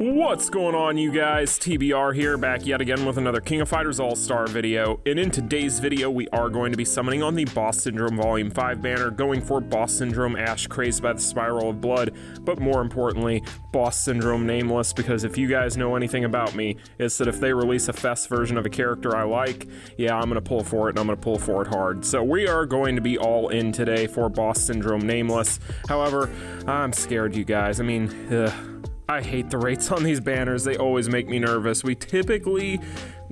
What's going on, you guys? TBR here, back yet again with another King of Fighters All-Star video. And in today's video, we are going to be summoning on the Boss Syndrome Volume 5 banner, going for Boss Syndrome Ash Crazed by the Spiral of Blood, but more importantly, Boss Syndrome Nameless, because if you guys know anything about me, it's that if they release a fest version of a character I like, yeah, I'm gonna pull for it, and I'm gonna pull for it hard. So we are going to be all in today for Boss Syndrome Nameless. However, I'm scared, you guys. I mean, I hate the rates on these banners. They always make me nervous. We typically,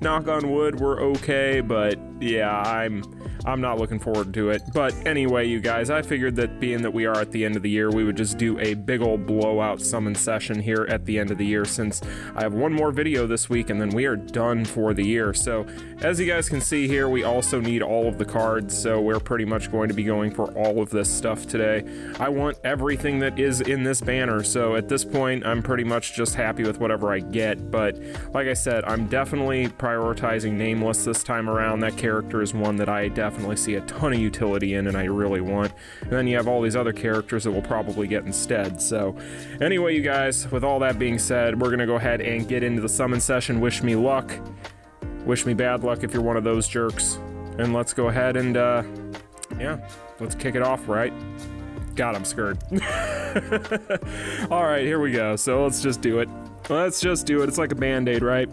knock on wood, we're okay, but yeah, I'm not looking forward to it. But anyway, you guys, I figured that being that we are at the end of the year, we would just do a big old blowout summon session here at the end of the year, since I have one more video this week and then we are done for the year. So as you guys can see here, we also need all of the cards, so we're pretty much going to be going for all of this stuff today. I want everything that is in this banner, so at this point I'm pretty much just happy with whatever I get. But like I said, I'm definitely prioritizing Nameless this time around. That character is one that I definitely see a ton of utility in and I really want. And then you have all these other characters that we'll probably get instead. So anyway, you guys, with all that being said, we're gonna go ahead and get into the summon session. Wish me luck. Wish me bad luck if you're one of those jerks. And let's go ahead and yeah, let's kick it off, right? God, I'm scared. All right, here we go. So let's just do it. Let's just do it. It's like a band-aid, right?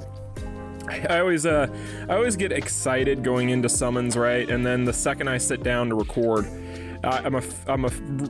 I always get excited going into summons, right? And then the second I sit down to record, I'm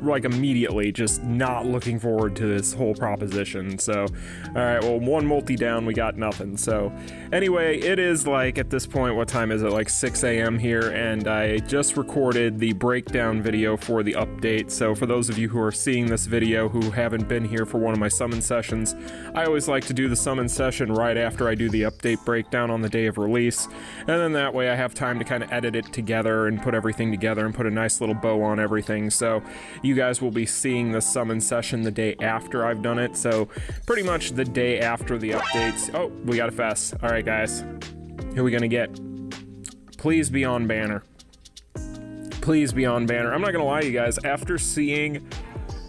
like immediately just not looking forward to this whole proposition. So, all right, well, one multi down, we got nothing. So anyway, it is like, at this point, what time is it? Like 6 a.m. here, and I just recorded the breakdown video for the update. So for those of you who are seeing this video who haven't been here for one of my summon sessions, I always like to do the summon session right after I do the update breakdown on the day of release. And then that way I have time to kind of edit it together and put everything together and put a nice little bow on everything. So you guys will be seeing the summon session the day after I've done it. So pretty much the day after the updates. Oh, we got a fest. All right, guys, who are we gonna get? Please be on banner. Please be on banner. I'm not gonna lie, you guys, after seeing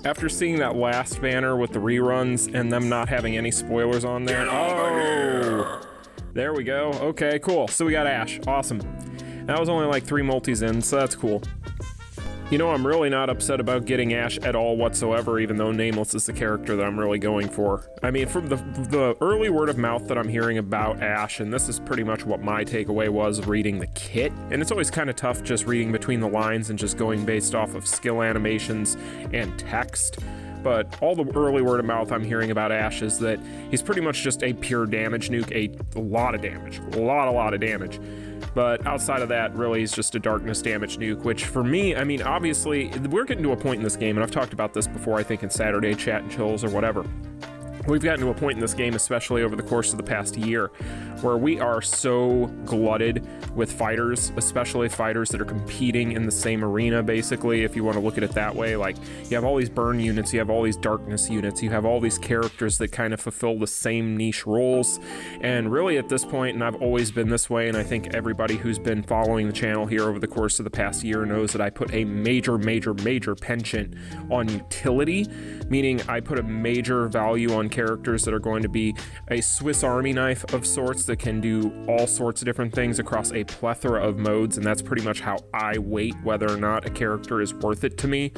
that last banner with the reruns and them not having any spoilers on there. Oh, there we go. Okay, cool. So we got Ash. Awesome. That was only like 3 multis in, so that's cool. You know, I'm really not upset about getting Ash at all whatsoever, even though Nameless is the character that I'm really going for. I mean, from the early word of mouth that I'm hearing about Ash, and this is pretty much what my takeaway was reading the kit, and it's always kind of tough just reading between the lines and just going based off of skill animations and text. But all the early word of mouth I'm hearing about Ash is that he's pretty much just a pure damage nuke, a lot of damage, a lot of damage. But outside of that, really, he's just a darkness damage nuke, which for me, I mean, obviously, we're getting to a point in this game, and I've talked about this before, I think in Saturday Chat and Chills or whatever. We've gotten to a point in this game, especially over the course of the past year, where we are so glutted with fighters, especially fighters that are competing in the same arena, basically, if you want to look at it that way. Like, you have all these burn units, you have all these darkness units, you have all these characters that kind of fulfill the same niche roles, and really at this point, and I've always been this way, and I think everybody who's been following the channel here over the course of the past year knows that I put a major penchant on utility, meaning I put a major value on characters that are going to be a Swiss Army knife of sorts that can do all sorts of different things across a plethora of modes, and that's pretty much how I weight whether or not a character is worth it to me.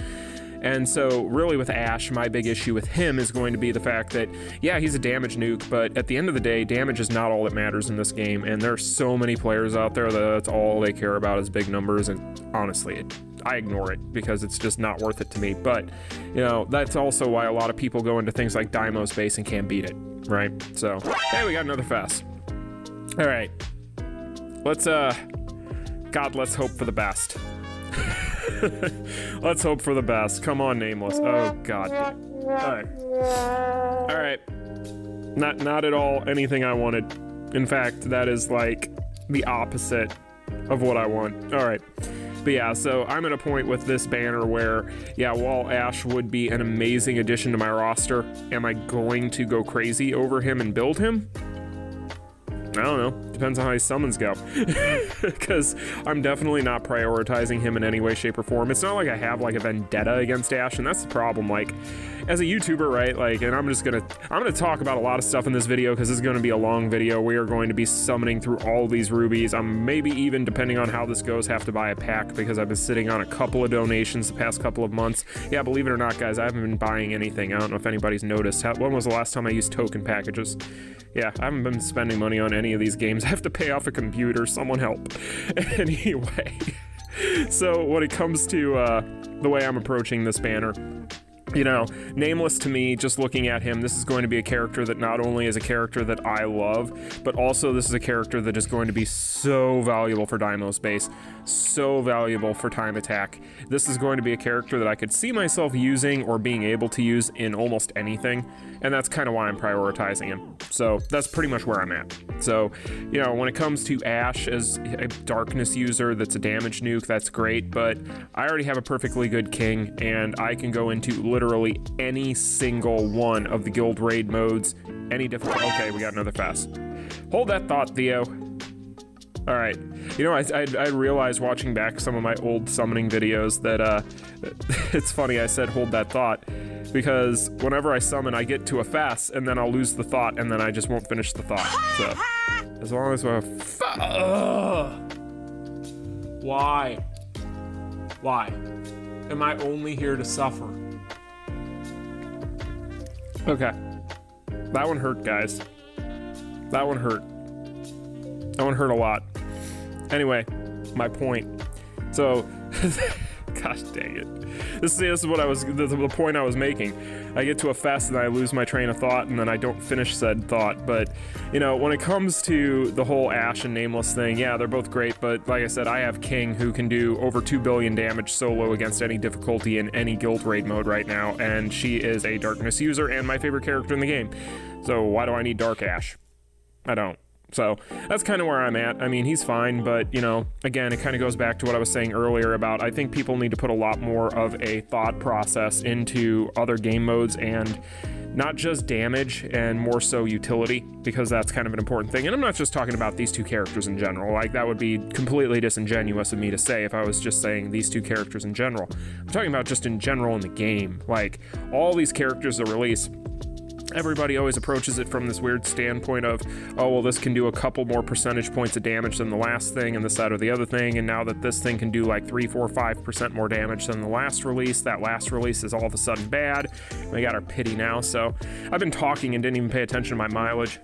And so really with Ash, my big issue with him is going to be the fact that, yeah, he's a damage nuke, but at the end of the day, damage is not all that matters in this game, and there are so many players out there that that's all they care about is big numbers, and honestly, I ignore it because it's just not worth it to me. But, you know, that's also why a lot of people go into things like Daimo Space and can't beat it, right? So, hey, we got another fest. All right, let's, God, let's hope for the best. Let's hope for the best. Come on, Nameless. Oh, God. All right. Not at all anything I wanted. In fact, that is like the opposite of what I want. All right. But yeah, so I'm at a point with this banner where, yeah, while Ash would be an amazing addition to my roster, am I going to go crazy over him and build him? I don't know. Depends on how his summons go. Because I'm definitely not prioritizing him in any way, shape, or form. It's not like I have like a vendetta against Ash, and that's the problem. Like, as a YouTuber, right, like, and I'm gonna talk about a lot of stuff in this video because this is gonna be a long video. We are going to be summoning through all these rubies. I'm maybe even, depending on how this goes, have to buy a pack because I've been sitting on a couple of donations the past couple of months. Yeah, believe it or not, guys, I haven't been buying anything. I don't know if anybody's noticed. When was the last time I used token packages? Yeah, I haven't been spending money on any of these games. I have to pay off a computer. Someone help. Anyway, so when it comes to the way I'm approaching this banner, you know, Nameless, to me, just looking at him, this is going to be a character that not only is a character that I love, but also this is a character that is going to be so valuable for Dynamo space, so valuable for time attack. This is going to be a character that I could see myself using or being able to use in almost anything, and that's kind of why I'm prioritizing him. So that's pretty much where I'm at. So, you know, when it comes to Ashe as a darkness user that's a damage nuke, that's great, but I already have a perfectly good king, and I can go into literally any single one of the guild raid modes, any different. Okay, we got another fast. Hold that thought, Theo. All right, you know, I realized watching back some of my old summoning videos that it's funny I said hold that thought, because whenever I summon I get to a fast and then I'll lose the thought and then I just won't finish the thought. So as long as we're why am I only here to suffer? Okay, that one hurt, guys. That one hurt. That one hurt a lot. Anyway, my point. So, gosh dang it. This is what I was, the point I was making. I get to a fest and I lose my train of thought and then I don't finish said thought. But, you know, when it comes to the whole Ashe and Nameless thing, yeah, they're both great. But like I said, I have King who can do over 2 billion damage solo against any difficulty in any guild raid mode right now. And she is a darkness user and my favorite character in the game. So why do I need Dark Ashe? I don't. So that's kind of where I'm at. I mean, he's fine, but, you know, again, it kind of goes back to what I was saying earlier about I think people need to put a lot more of a thought process into other game modes and not just damage and more so utility, because that's kind of an important thing. And I'm not just talking about these two characters in general. Like, that would be completely disingenuous of me to say if I was just saying these two characters in general. I'm talking about just in general in the game. Like, all these characters that release, everybody always approaches it from this weird standpoint of, oh, well, this can do a couple more percentage points of damage than the last thing and this, that, or the other thing, and now that this thing can do like 3, 4, 5% more damage than the last release, that last release is all of a sudden bad. We got our pity now, so I've been talking and didn't even pay attention to my mileage.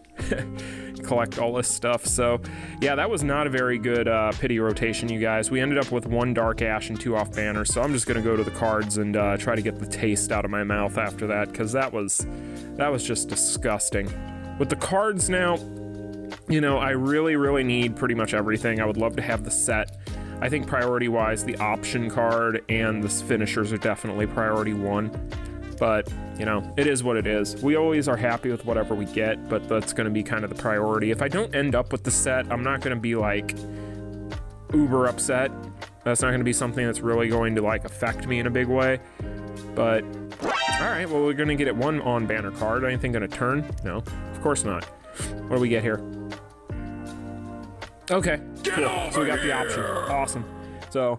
Collect all this stuff. So yeah, that was not a very good pity rotation, you guys. We ended up with 1 Dark Ashe and 2 off banner, so I'm just gonna go to the cards and try to get the taste out of my mouth after that, because that was just disgusting. With the cards now, you know, I really need pretty much everything. I would love to have the set. I think priority wise, the option card and the finishers are definitely priority 1. But, you know, it is what it is. We always are happy with whatever we get, but that's going to be kind of the priority. If I don't end up with the set, I'm not going to be, like, uber upset. That's not going to be something that's really going to, like, affect me in a big way. But, alright, well, we're going to get it 1 on-banner card. Anything going to turn? No, of course not. What do we get here? Okay, cool. So we got the option. Awesome. So,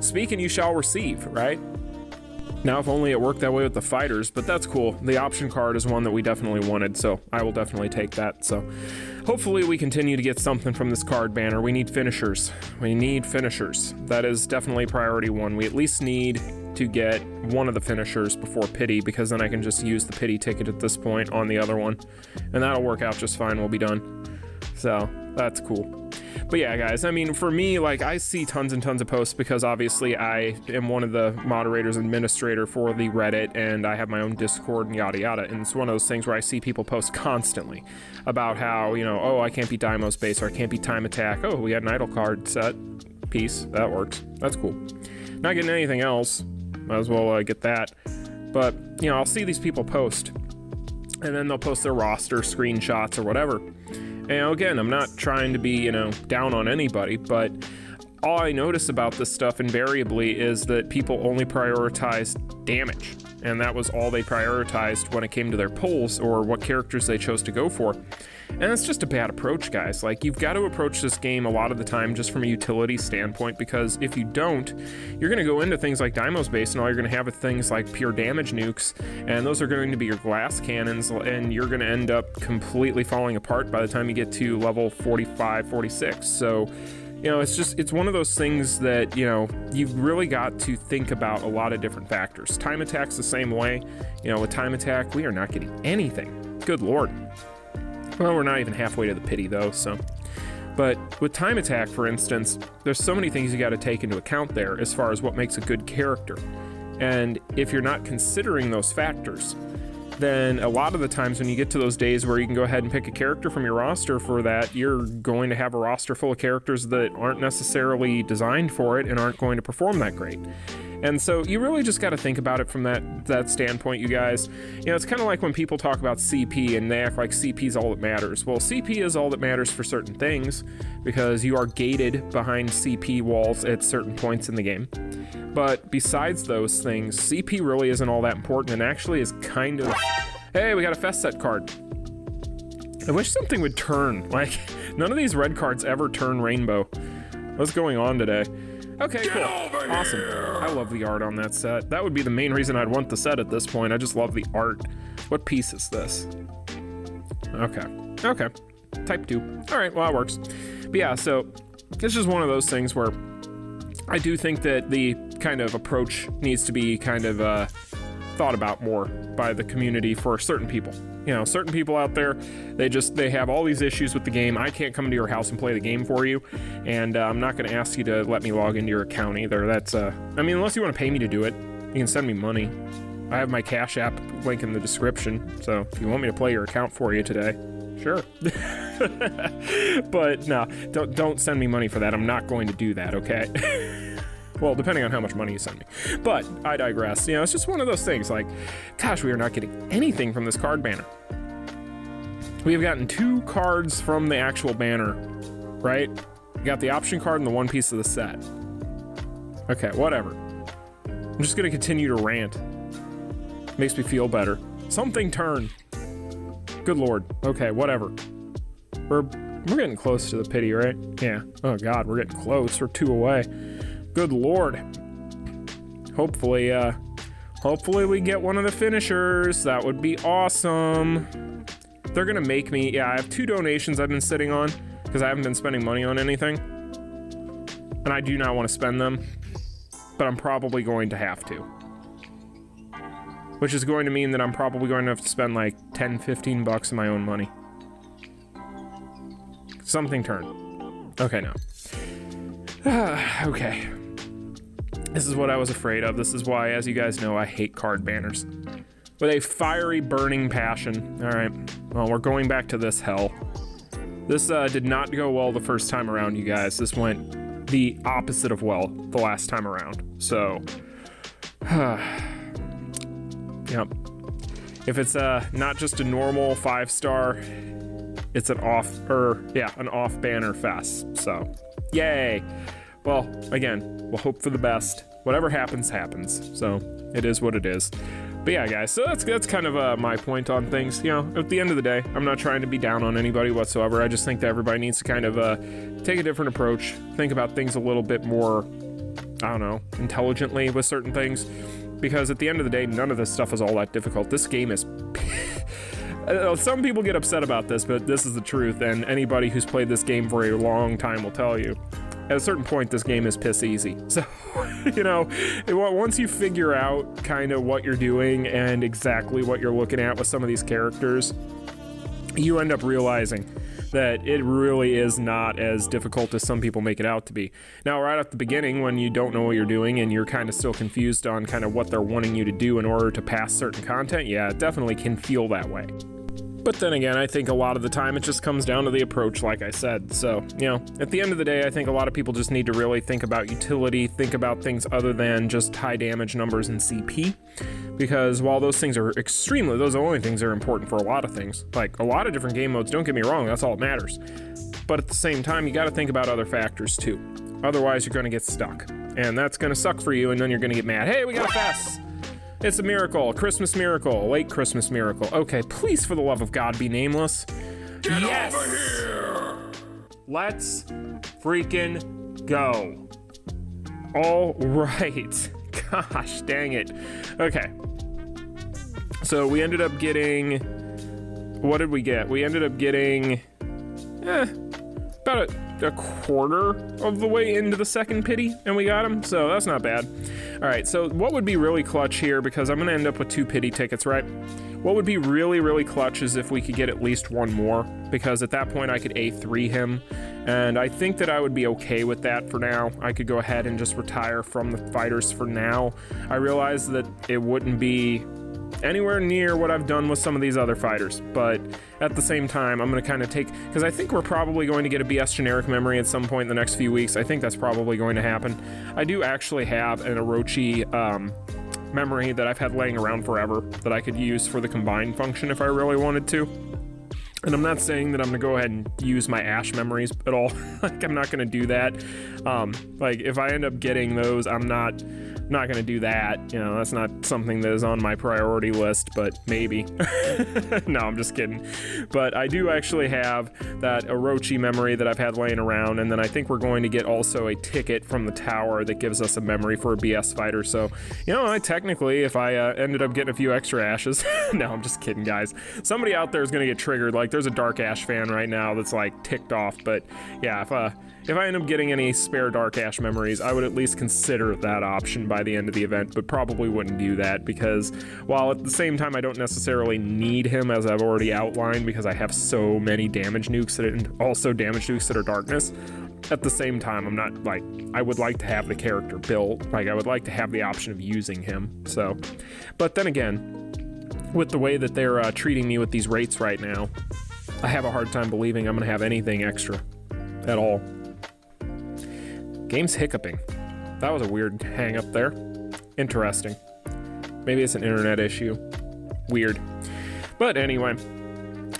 speak and you shall receive, right? Now, if only it worked that way with the fighters, but that's cool. The option card is one that we definitely wanted, so I will definitely take that. So hopefully we continue to get something from this card banner. We need finishers. We need finishers. That is definitely priority 1. We at least need to get one of the finishers before pity, because then I can just use the pity ticket at this point on the other one, and that'll work out just fine. We'll be done. So that's cool. But yeah, guys, I mean, for me, like, I see tons and tons of posts because obviously I am one of the moderators and administrator for the Reddit, and I have my own Discord and yada yada, and it's one of those things where I see people post constantly about how, you know, oh, I can't beat Dynamo space, or I can't beat time attack. Oh, we got an idle card set. Peace. That works. That's cool. Not getting anything else. Might as well get that. But, you know, I'll see these people post, and then they'll post their roster screenshots or whatever. And again, I'm not trying to be, you know, down on anybody, but all I notice about this stuff invariably is that people only prioritize damage. and that was all they prioritized when it came to their pulls or what characters they chose to go for. And it's just a bad approach, guys. Like, you've got to approach this game a lot of the time just from a utility standpoint, because if you don't, you're going to go into things like Deimos base, and all you're going to have are things like pure damage nukes, and those are going to be your glass cannons, and you're going to end up completely falling apart by the time you get to level 45, 46. So, you know, it's one of those things that, you know, you've really got to think about a lot of different factors. Time attack's the same way. You know, with time attack, we are not getting anything. Good Lord. Well, we're not even halfway to the pity, though, so. But with time attack, for instance, there's so many things you got to take into account there as far as what makes a good character. And if you're not considering those factors, then a lot of the times when you get to those days where you can go ahead and pick a character from your roster for that, you're going to have a roster full of characters that aren't necessarily designed for it and aren't going to perform that great. And so you really just got to think about it from that standpoint, you guys. You know, it's kind of like when people talk about CP and they act like CP is all that matters. Well, CP is all that matters for certain things because you are gated behind CP walls at certain points in the game. But besides those things, CP really isn't all that important, and actually is kind of... Hey, we got a Fest Set card. I wish something would turn. Like, none of these red cards ever turn rainbow. What's going on today? Okay, cool. Awesome. I love the art on that set. That would be the main reason I'd want the set at this point. I just love the art. What piece is this? Okay. Okay. Type 2. All right, well, that works. But yeah, so it's just one of those things where I do think that the kind of approach needs to be kind of thought about more by the community for certain people. You know, certain people out there, they have all these issues with the game. I can't come to your house and play the game for you, and I'm not going to ask you to let me log into your account either. That's, I mean, unless you want to pay me to do it, you can send me money. I have my Cash App link in the description, so if you want me to play your account for you today, sure. But no, don't send me money for that. I'm not going to do that, okay? Well, depending on how much money you send me. But I digress. You know, it's just one of those things. Like, gosh, we are not getting anything from this card banner. We have gotten 2 cards from the actual banner, right? We got the option card and the one piece of the set. Okay, whatever. I'm just gonna continue to rant. Makes me feel better. Something turn. Good Lord. Okay, whatever. We're getting close to the pity, right? Yeah. Oh God, we're getting close. We're 2 away. Good Lord. Hopefully we get one of the finishers. That would be awesome. They're gonna make me, yeah, I have 2 donations I've been sitting on because I haven't been spending money on anything. And I do not want to spend them, but I'm probably going to have to. Which is going to mean that I'm probably going to have to spend like 10, 15 bucks of my own money. Something turn. Okay, no. Okay. This is what I was afraid of. This is why, as you guys know, I hate card banners. With a fiery, burning passion. Alright, well, we're going back to this hell. This did not go well the first time around, you guys. This went the opposite of well the last time around. So, yep. If it's not just a normal 5-star, it's an off banner fest. So, yay. Well, again, we'll hope for the best. Whatever happens, happens. So, it is what it is. But yeah, guys, so that's kind of my point on things. You know, at the end of the day, I'm not trying to be down on anybody whatsoever. I just think that everybody needs to kind of take a different approach, think about things a little bit more, I don't know, intelligently with certain things. Because at the end of the day, none of this stuff is all that difficult. This game is... Some people get upset about this, but this is the truth, and anybody who's played this game for a long time will tell you. At a certain point, this game is piss easy. So, you know, once you figure out kind of what you're doing and exactly what you're looking at with some of these characters, you end up realizing that it really is not as difficult as some people make it out to be. Now, right at the beginning, when you don't know what you're doing and you're kind of still confused on kind of what they're wanting you to do in order to pass certain content, yeah, it definitely can feel that way. But then again, I think a lot of the time it just comes down to the approach, like I said. So, you know, at the end of the day, I think a lot of people just need to really think about utility, think about things other than just high damage numbers and CP. Because while those things are those only things that are important for a lot of things. Like, a lot of different game modes, don't get me wrong, that's all that matters. But at the same time, you gotta think about other factors too. Otherwise, you're gonna get stuck. And that's gonna suck for you, and then you're gonna get mad. Hey, we got a fest! It's a miracle, a Christmas miracle, late Christmas miracle. Okay, please, for the love of God, be nameless. Get yes! over here! Let's freaking go. All right. Gosh, dang it. Okay. So we ended up getting, what did we get? We ended up getting, about a quarter of the way into the second pity, and we got him, so that's not bad. All right, so what would be really clutch here, because I'm gonna end up with 2 pity tickets, right? What would be really, really clutch is if we could get at least 1 more, because at that point I could A3 him, and I think that I would be okay with that for now. I could go ahead and just retire from the fighters for now. I realize that it wouldn't be anywhere near what I've done with some of these other fighters, but at the same time, I'm going to kind of take, because I think we're probably going to get a BS generic memory at some point in the next few weeks. I think that's probably going to happen. I do actually have an Orochi memory that I've had laying around forever that I could use for the combine function if I really wanted to. And I'm not saying that I'm gonna go ahead and use my Ash memories at all. Like, I'm not gonna do that. Like, if I end up getting those, I'm not gonna do that. You know, that's not something that is on my priority list, but maybe. No, I'm just kidding. But I do actually have that Orochi memory that I've had laying around, and then I think we're going to get also a ticket from the tower that gives us a memory for a BS fighter. So, you know, technically, if I ended up getting a few extra Ashes, no, I'm just kidding, guys. Somebody out there is gonna get triggered. Like, there's a Dark Ash fan right now that's like ticked off, but yeah, if I end up getting any spare Dark Ash memories, I would at least consider that option by the end of the event, but probably wouldn't do that because while at the same time I don't necessarily need him, as I've already outlined, because I have so many damage nukes that and also damage nukes that are darkness, at the same time I'm not like, I would like to have the character built, like I would like to have the option of using him. So, but then again, with the way that they're treating me with these rates right now, I have a hard time believing I'm gonna have anything extra at all. Game's hiccuping. That was a weird hang up there. Interesting. Maybe it's an internet issue. Weird. But anyway,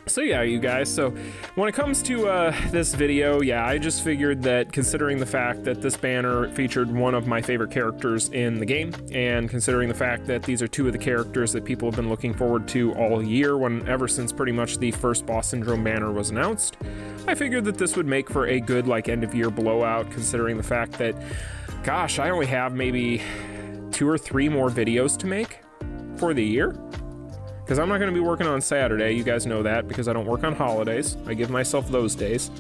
so yeah, you guys, so when it comes to this video, yeah, I just figured that considering the fact that this banner featured one of my favorite characters in the game, and considering the fact that these are 2 of the characters that people have been looking forward to all year, ever since pretty much the first Boss Syndrome banner was announced, I figured that this would make for a good like end of year blowout, considering the fact that, gosh, I only have maybe 2 or 3 more videos to make for the year. Because I'm not going to be working on Saturday, you guys know that, because I don't work on holidays. I give myself those days.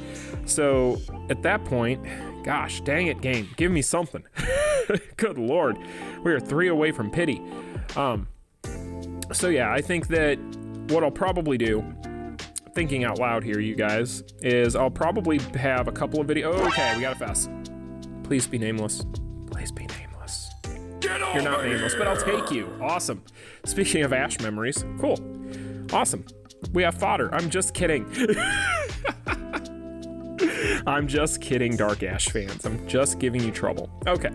So at that point, gosh, dang it, game, give me something. Good Lord, we are 3 away from pity. So yeah, I think that what I'll probably do, thinking out loud here, you guys, is I'll probably have a couple of videos. Okay, we got a fest. Please be nameless. Please be nameless. You're not nameless, but I'll take you. Awesome. Speaking of Ash memories, cool. Awesome. We have fodder. I'm just kidding. I'm just kidding, Dark Ash fans. I'm just giving you trouble. Okay.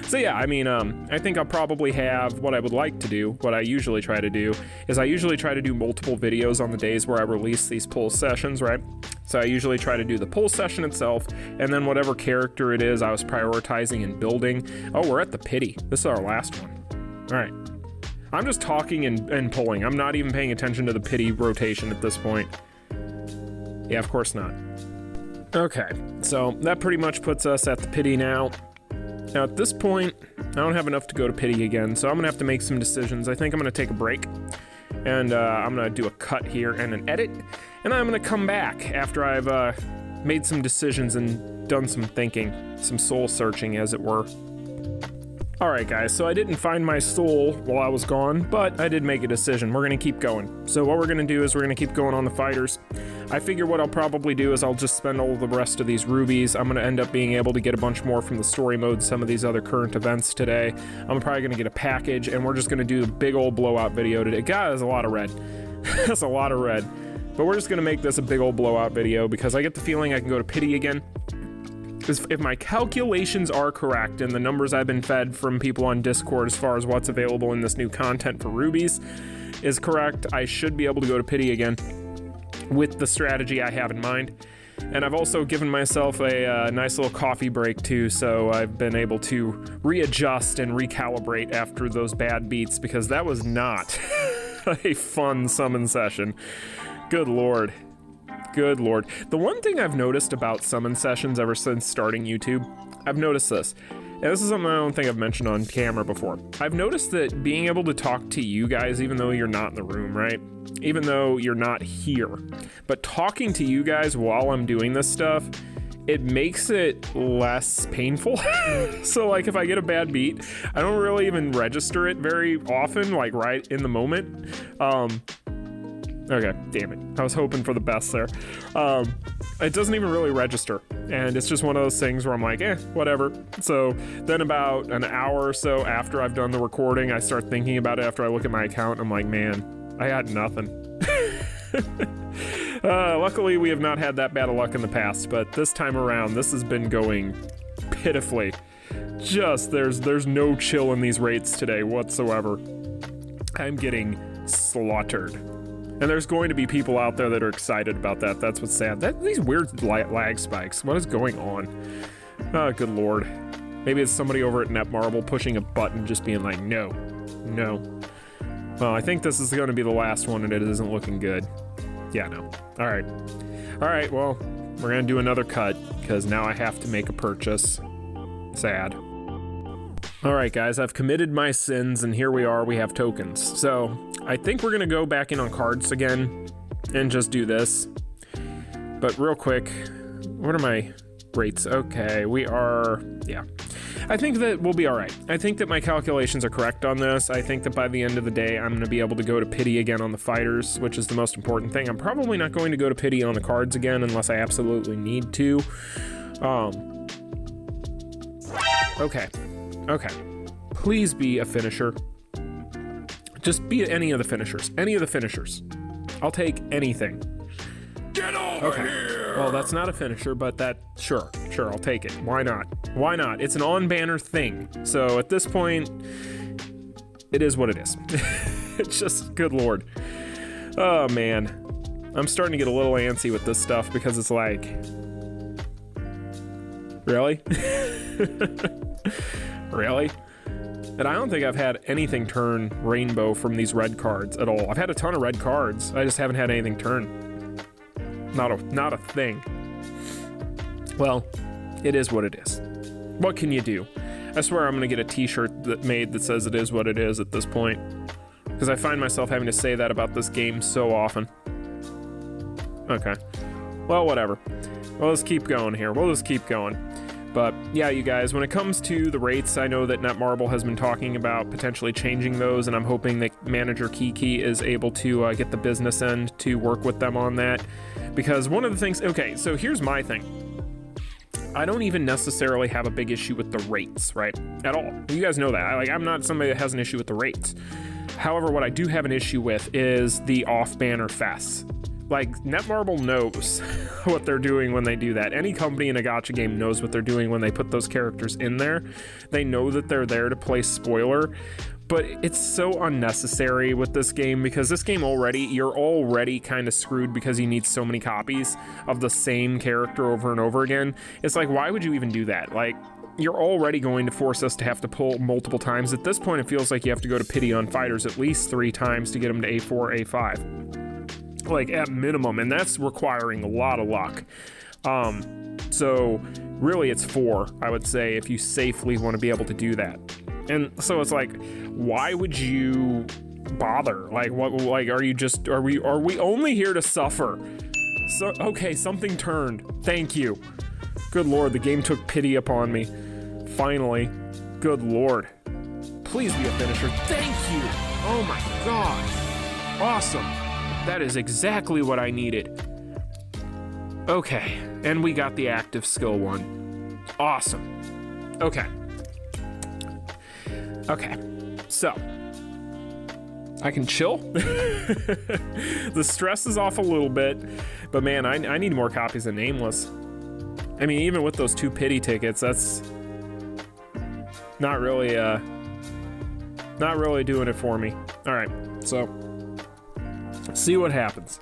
So yeah, I mean, I think I'll probably have what I would like to do, what I usually try to do, is I usually try to do multiple videos on the days where I release these pull sessions, right? So I usually try to do the pull session itself, and then whatever character it is I was prioritizing and building. Oh, we're at the pity. This is our last one. All right. I'm just talking and pulling. I'm not even paying attention to the pity rotation at this point. Yeah, of course not. Okay, so that pretty much puts us at the pity now. Now at this point, I don't have enough to go to pity again, so I'm gonna have to make some decisions. I think I'm gonna take a break, and I'm gonna do a cut here and an edit, and I'm gonna come back after I've made some decisions and done some thinking, some soul searching as it were. Alright guys, so I didn't find my soul while I was gone, but I did make a decision. We're gonna keep going. So what we're gonna do is we're gonna keep going on the fighters. I figure what I'll probably do is I'll just spend all of the rest of these rubies. I'm gonna end up being able to get a bunch more from the story mode, some of these other current events today. I'm probably gonna get a package, and we're just gonna do a big old blowout video today. God, that's a lot of red. That's a lot of red. But we're just gonna make this a big old blowout video because I get the feeling I can go to pity again. If my calculations are correct and the numbers I've been fed from people on Discord as far as what's available in this new content for rubies is correct, I should be able to go to pity again with the strategy I have in mind. And I've also given myself a nice little coffee break too, so I've been able to readjust and recalibrate after those bad beats, because that was not a fun summon session. Good lord. Good lord. The one thing I've noticed about summon sessions ever since starting YouTube, I've noticed this. And this is something I don't think I've mentioned on camera before. I've noticed that being able to talk to you guys, even though you're not in the room, right? Even though you're not here, but talking to you guys while I'm doing this stuff, it makes it less painful. So like if I get a bad beat, I don't really even register it very often, like right in the moment. Okay, damn it. I was hoping for the best there. It doesn't even really register. And it's just one of those things where I'm like, whatever. So then about an hour or so after I've done the recording, I start thinking about it after I look at my account. I'm like, man, I had nothing. Luckily, we have not had that bad of luck in the past, but this time around, this has been going pitifully. Just, there's no chill in these rates today whatsoever. I'm getting slaughtered. And there's going to be people out there that are excited about that. That's what's sad. These weird lag spikes. What is going on? Oh, good lord. Maybe it's somebody over at Netmarble pushing a button, just being like, no, no. Well, I think this is going to be the last one, and it isn't looking good. Yeah, no. All right. All right, well, we're going to do another cut, because now I have to make a purchase. Sad. All right, guys, I've committed my sins, and here we are. We have tokens. So I think we're going to go back in on cards again and just do this. But real quick, what are my rates? Okay, we are, yeah. I think that we'll be all right. I think that my calculations are correct on this. I think that by the end of the day, I'm going to be able to go to pity again on the fighters, which is the most important thing. I'm probably not going to go to pity on the cards again unless I absolutely need to. Okay. Okay. Please be a finisher. Just be any of the finishers. Any of the finishers. I'll take anything. Get over here! Well, that's not a finisher, but sure, I'll take it. Why not? Why not? It's an on-banner thing. So at this point, it is what it is. It's just, good lord. Oh, man. I'm starting to get a little antsy with this stuff because it's like, really? Really? And I don't think I've had anything turn rainbow from these red cards at all. I've had a ton of red cards. I just haven't had anything turn. Not a thing. Well, it is what it is. What can you do? I swear I'm gonna get a t-shirt made that says it is what it is at this point. Because I find myself having to say that about this game so often. Okay. Well, whatever. Well, let's keep going here. We'll just keep going. But yeah, you guys, when it comes to the rates, I know that Netmarble has been talking about potentially changing those, and I'm hoping that manager Kiki is able to get the business end to work with them on that. Because one of the things, okay, so here's my thing. I don't even necessarily have a big issue with the rates, right? At all. You guys know that. I'm not somebody that has an issue with the rates. However, what I do have an issue with is the off-banner fests. Like, Netmarble knows what they're doing when they do that. Any company in a gacha game knows what they're doing when they put those characters in there. They know that they're there to play spoiler, but it's so unnecessary with this game because this game you're already kind of screwed because you need so many copies of the same character over and over again. It's like, why would you even do that? Like, you're already going to force us to have to pull multiple times. At this point, it feels like you have to go to pity on fighters at least 3 times to get them to A4, A5. Like at minimum, and that's requiring a lot of luck. So really it's 4, I would say, if you safely want to be able to do that. And so it's like, why would you bother? Like, what? Like, are we only here to suffer? So okay, something turned. Thank you. Good lord, the game took pity upon me. Finally. Good lord. Please be a finisher. Thank you. Oh my god. Awesome. That is exactly what I needed. Okay, and we got the active skill one. Awesome. Okay. Okay, so I can chill. The stress is off a little bit, but man, I need more copies of Nameless. I mean, even with those 2 pity tickets, that's not really doing it for me. All right, so see what happens.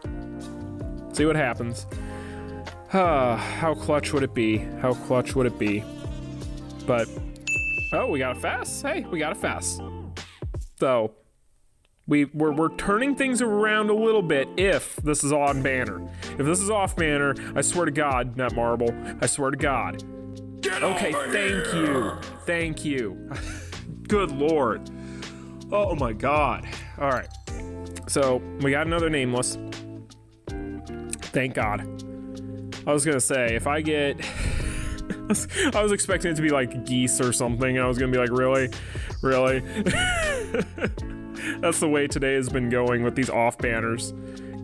See what happens. How clutch would it be? How clutch would it be? But, oh, we got a fast. Hey, we got a fast. So, we're turning things around a little bit if this is on banner. If this is off banner, I swear to God, Netmarble, I swear to God. Okay, thank you. Thank you. Good Lord. Oh my God. All right. So, we got another Nameless. Thank God. I was gonna say, if I get... I was expecting it to be like Geese or something, and I was gonna be like, really? Really? That's the way today has been going with these off banners.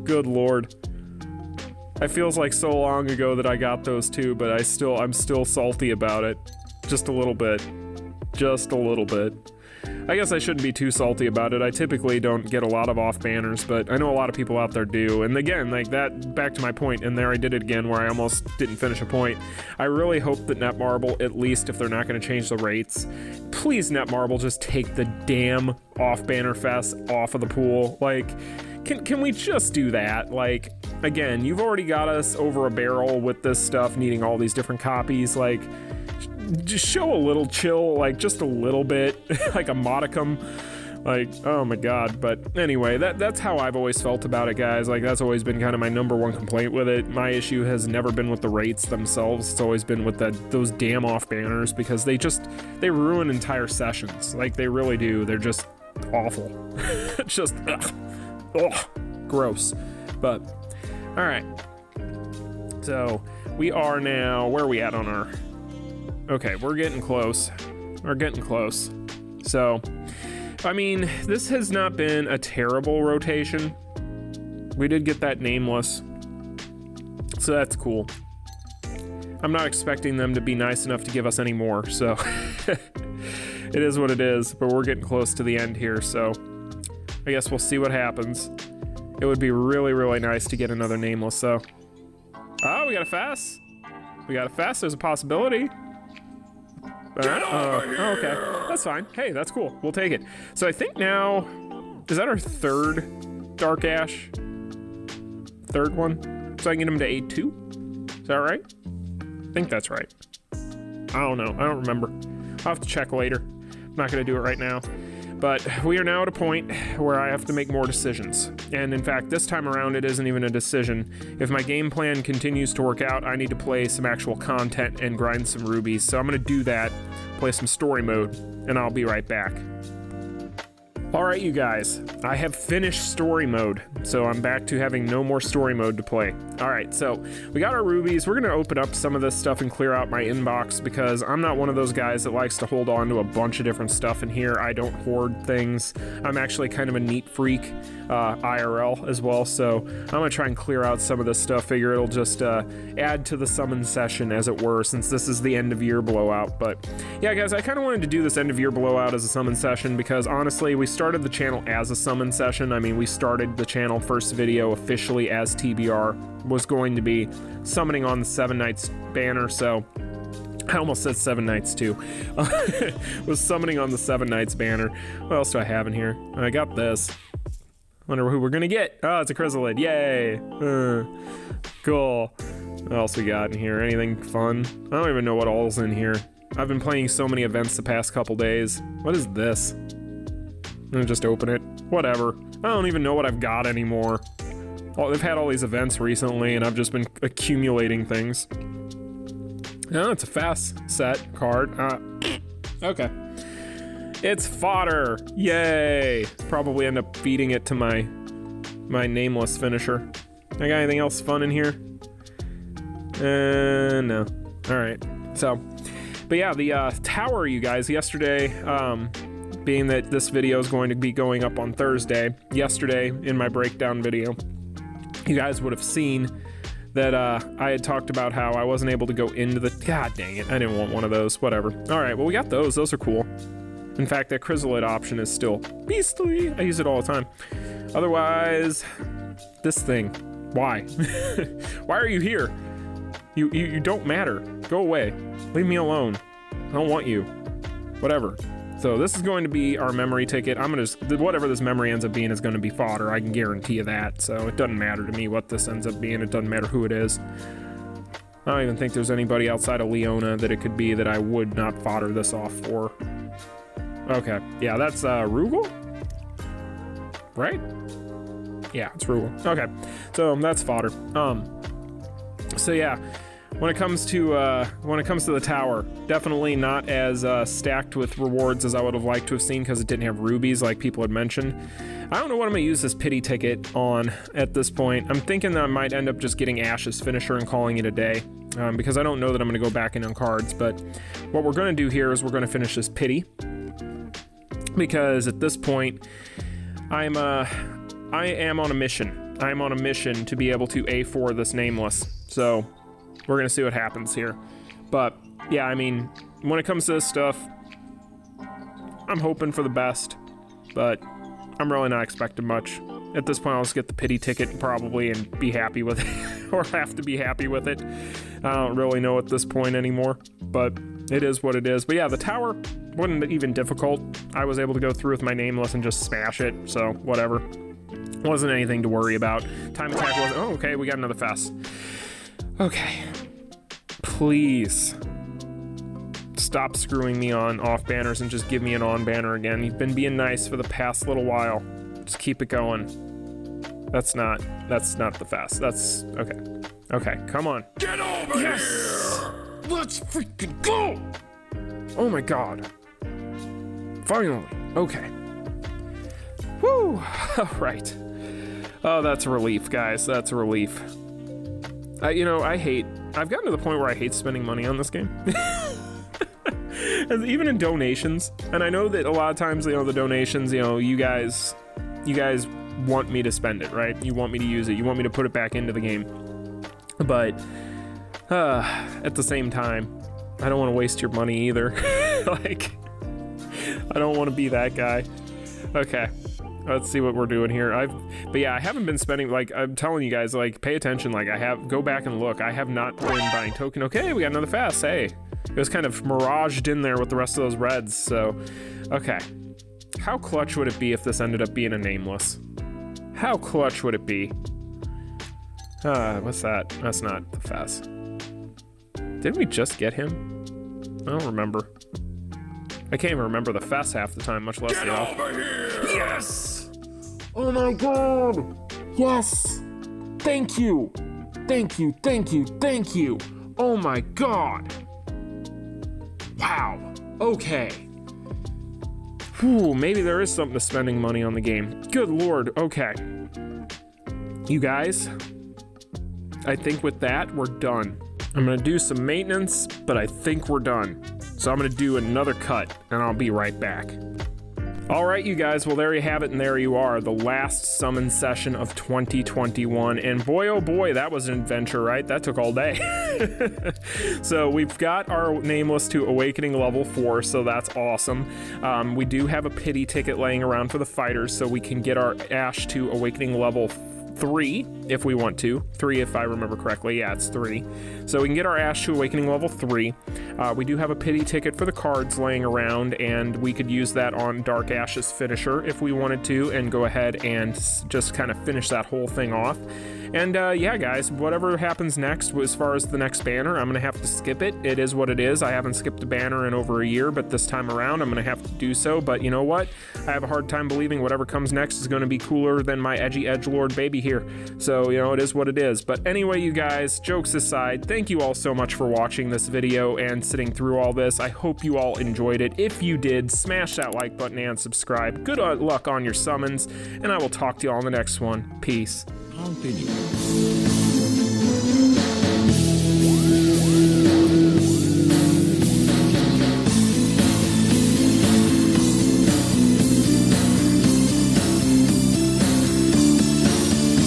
Good Lord. It feels like so long ago that I got those too, but I'm still salty about it. Just a little bit. Just a little bit. I guess I shouldn't be too salty about it. I typically don't get a lot of off banners, but I know a lot of people out there do. And again, like that, back to my point, and there I did it again where I almost didn't finish a point. I really hope that Netmarble, at least if they're not going to change the rates, please Netmarble just take the damn off banner fest off of the pool. Like, can we just do that? Like, again, you've already got us over a barrel with this stuff needing all these different copies. Like, just show a little chill, like just a little bit, like a modicum. Like, oh my God. But anyway, that's how I've always felt about it, guys. Like, that's always been kind of my #1 complaint with it. My issue has never been with the rates themselves. It's always been with those damn off banners, because they ruin entire sessions. Like, they really do. They're just awful. It's just ugh, gross. But all right, so we are now, where are we at on our... Okay, we're getting close. We're getting close. So, I mean, this has not been a terrible rotation. We did get that Nameless, so that's cool. I'm not expecting them to be nice enough to give us any more, so it is what it is, but we're getting close to the end here, so I guess we'll see what happens. It would be really, really nice to get another Nameless, so. Oh, we got a fast. We got a fast, there's a possibility. Oh, okay, that's fine. Hey, that's cool. We'll take it. So I think now, is that our third Dark Ash? Third one? So I can get him to 8-2? Is that right? I think that's right. I don't know. I don't remember. I'll have to check later. I'm not going to do it right now. But we are now at a point where I have to make more decisions. And in fact, this time around, it isn't even a decision. If my game plan continues to work out, I need to play some actual content and grind some rubies. So I'm gonna do that, play some story mode, and I'll be right back. All right, you guys, I have finished story mode, so I'm back to having no more story mode to play. All right, so we got our rubies. We're gonna open up some of this stuff and clear out my inbox, because I'm not one of those guys that likes to hold on to a bunch of different stuff in here. I don't hoard things. I'm actually kind of a neat freak, IRL as well, so I'm gonna try and clear out some of this stuff. Figure it'll just add to the summon session, as it were, since this is the end of year blowout. But yeah, guys, I kind of wanted to do this end of year blowout as a summon session, because honestly, we started the channel as a summon session. I mean, we started the channel first video officially as TBR was going to be summoning on the 7 Nights banner, so I almost said 7 Nights too. Was summoning on the 7 Nights banner. What else do I have in here? I got this. Wonder who we're gonna get. Oh, it's a Krizalid. Yay! Cool. What else we got in here? Anything fun? I don't even know what all's in here. I've been playing so many events the past couple days. What is this? I'm gonna just open it. Whatever. I don't even know what I've got anymore. They've had all these events recently, and I've just been accumulating things. Oh, it's a fast set card. Okay. It's fodder. Yay. Probably end up feeding it to my Nameless finisher. I got anything else fun in here? No. All right. So, but yeah, the tower, you guys, yesterday, being that this video is going to be going up on Thursday, yesterday in my breakdown video, you guys would have seen that I had talked about how I wasn't able to go into the... God dang it, I didn't want one of those, whatever. All right, well, we got those. Those are cool. In fact, that Krizalid option is still beastly. I use it all the time. Otherwise, this thing. Why? Why are you here? You don't matter. Go away. Leave me alone. I don't want you. Whatever. So this is going to be our memory ticket. I'm gonna just, whatever this memory ends up being is gonna be fodder. I can guarantee you that. So it doesn't matter to me what this ends up being. It doesn't matter who it is. I don't even think there's anybody outside of Leona that it could be that I would not fodder this off for. Okay, yeah, that's Rugal? Right? Yeah, it's Rugal. Okay, so that's fodder. So yeah, when it comes to the tower, definitely not as stacked with rewards as I would have liked to have seen because it didn't have rubies like people had mentioned. I don't know what I'm gonna use this pity ticket on at this point. I'm thinking that I might end up just getting Ash's finisher and calling it a day because I don't know that I'm gonna go back in on cards. But what we're gonna do here is we're gonna finish this pity because at this point I am on a mission. I am on a mission to be able to A4 this Nameless. So we're gonna see what happens here. But yeah, I mean, when it comes to this stuff, I'm hoping for the best, but I'm really not expecting much. At this point, I'll just get the pity ticket probably and be happy with it, or have to be happy with it. I don't really know at this point anymore, but it is what it is. But yeah, the tower wasn't even difficult. I was able to go through with my Nameless and just smash it, so whatever. Wasn't anything to worry about. Time attack wasn't, oh, okay, we got another fast. Okay, please stop screwing me on off banners and just give me an on banner again. You've been being nice for the past little while. Just keep it going. That's not the fast. That's okay. Okay, come on. Get over here! Let's freaking go! Oh my god. Finally. Okay. Woo! All right. Oh, that's a relief, guys. That's a relief. You know, I've gotten to the point where I hate spending money on this game. Even in donations, and I know that a lot of times, you know, the donations, you know, you guys want me to spend it, right? You want me to use it. You want me to put it back into the game. But at the same time, I don't want to waste your money either. Like, I don't want to be that guy. Okay. Let's see what we're doing here. But yeah, I haven't been spending, like, I'm telling you guys, like, pay attention. Like, go back and look. I have not been buying token. Okay, we got another fast. Hey, it was kind of miraged in there with the rest of those reds. So, okay. How clutch would it be if this ended up being a Nameless? How clutch would it be? What's that? That's not the fast. Didn't we just get him? I don't remember. I can't even remember the fast half the time, much less the off. Over here! Yes! Oh my god! Yes! Thank you! Thank you, thank you, thank you! Oh my god! Wow. Okay. Whew, maybe there is something to spending money on the game. Good lord, okay. You guys, I think with that, we're done. I'm gonna do some maintenance, but I think we're done. So I'm gonna do another cut, and I'll be right back. All right, you guys, well, there you have it, and there you are, the last summon session of 2021, and boy, oh boy, that was an adventure, right? That took all day. So we've got our Nameless to Awakening level 4, so that's awesome. We do have a pity ticket laying around for the fighters, so we can get our Ash to Awakening level 3 if we want to. 3 if I remember correctly. Yeah, it's 3. So we can get our Ash to Awakening level 3. We do have a pity ticket for the cards laying around, and we could use that on Dark Ash's finisher if we wanted to, and go ahead and just kind of finish that whole thing off. And yeah, guys, whatever happens next as far as the next banner, I'm gonna have to skip it. It is what it is. I haven't skipped a banner in over a year, but this time around I'm gonna have to do so. But you know what? I have a hard time believing whatever comes next is gonna be cooler than my edgy edgelord baby here. So, you know, it is what it is. But anyway, you guys, jokes aside, thank you all so much for watching this video and sitting through all this. I hope you all enjoyed it. If you did, smash that like button and subscribe. Good luck on your summons, and I will talk to you all in the next one. Peace. Continue.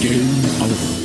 Game over.